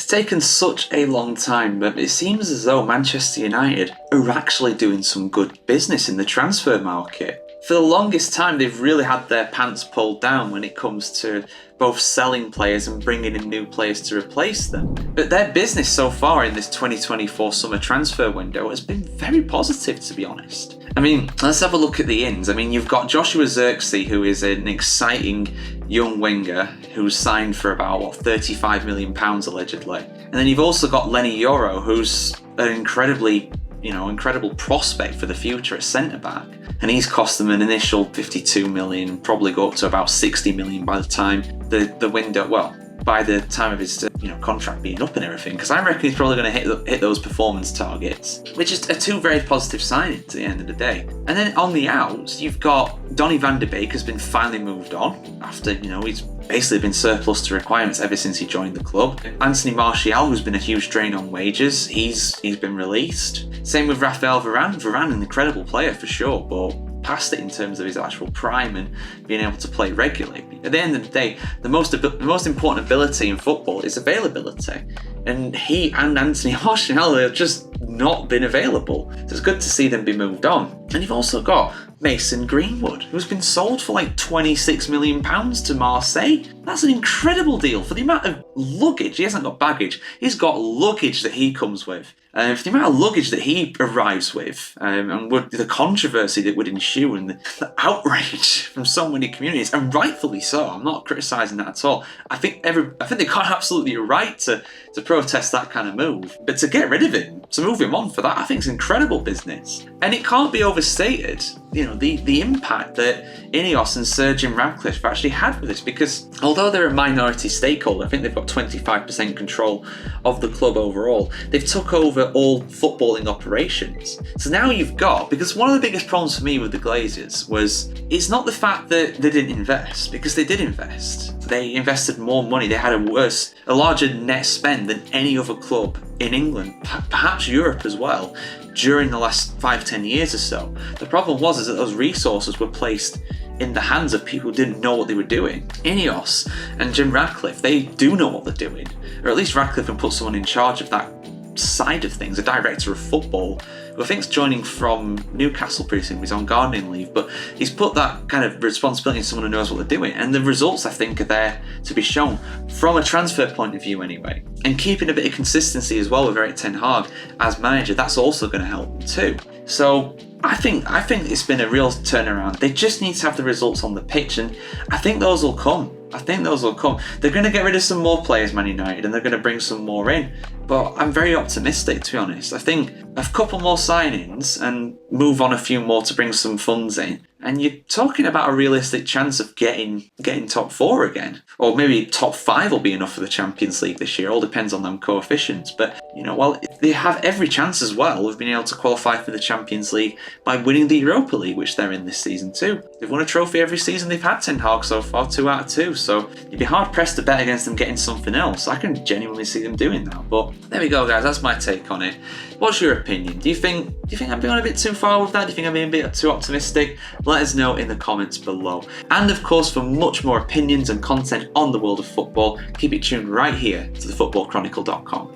taken such a long time, but it seems as though Manchester United are actually doing some good business in the transfer market. For the longest time, they've really had their pants pulled down when it comes to both selling players and bringing in new players to replace them. But their business so far in this 2024 summer transfer window has been very positive, to be honest. I mean, let's have a look at the ins. I mean, you've got Joshua Zirkzee, who is an exciting young winger who's signed for about, £35 million allegedly. And then you've also got Lenny Yoro, who's an incredible prospect for the future at centre-back. And he's cost them an initial 52 million, probably go up to about 60 million by the time the window, by the time of his contract being up and everything, because I reckon he's probably going to hit those performance targets, which is two very positive signings at the end of the day. And then on the outs, you've got Donny van de Beek has been finally moved on after he's basically been surplus to requirements ever since he joined the club. Anthony Martial, who's been a huge drain on wages, he's been released. Same with Raphael Varane. Varane, an incredible player for sure, but past it in terms of his actual prime and being able to play regularly. At the end of the day, the most important ability in football is availability. And he and Anthony Martial have just not been available. So it's good to see them be moved on. And you've also got Mason Greenwood, who's been sold for like £26 million to Marseille. That's an incredible deal for the amount of luggage. He hasn't got baggage. He's got luggage that he comes with. For the amount of luggage that he arrives with, and the controversy that would ensue and the outrage from so many communities, and rightfully so. I'm not criticising that at all. I think they got absolutely a right to protest that kind of move, but to get rid of him, to move him on for that, I think is incredible business. And it can't be overstated, the impact that INEOS and Sir Jim Ratcliffe have actually had with this, because although they're a minority stakeholder, I think they've got 25% control of the club overall. They've took over all footballing operations. So now you've got, because one of the biggest problems for me with the Glazers was, it's not the fact that they didn't invest, because they did invest. They invested more money. They had a larger net spend than any other club in England, perhaps Europe as well, during the last 5-10 years or so. The problem was that those resources were placed in the hands of people who didn't know what they were doing. INEOS and Jim Ratcliffe, they do know what they're doing, or at least Ratcliffe can put someone in charge of that side of things, a director of football, who I think's joining from Newcastle pretty soon. He's on gardening leave, but he's put that kind of responsibility on someone who knows what they're doing, and the results I think are there to be shown from a transfer point of view anyway. And keeping a bit of consistency as well with Erik ten Hag as manager, that's also going to help them too. So I think it's been a real turnaround. They just need to have the results on the pitch, and I think those will come. They're going to get rid of some more players, Man United, and they're going to bring some more in. But I'm very optimistic, to be honest. I think a couple more signings and move on a few more to bring some funds in, and you're talking about a realistic chance of getting top 4 again. Or maybe top 5 will be enough for the Champions League this year. All depends on them coefficients. But, they have every chance as well of being able to qualify for the Champions League by winning the Europa League, which they're in this season too. They've won a trophy every season they've had Ten Hag so far, 2 out of 2. So you'd be hard pressed to bet against them getting something else. I can genuinely see them doing that. But there we go, guys. That's my take on it. What's your opinion? Do you think I'm being a bit too far with that? Do you think I'm being a bit too optimistic? Let us know in the comments below. And of course, for much more opinions and content on the world of football, keep it tuned right here to thefootballchronicle.com.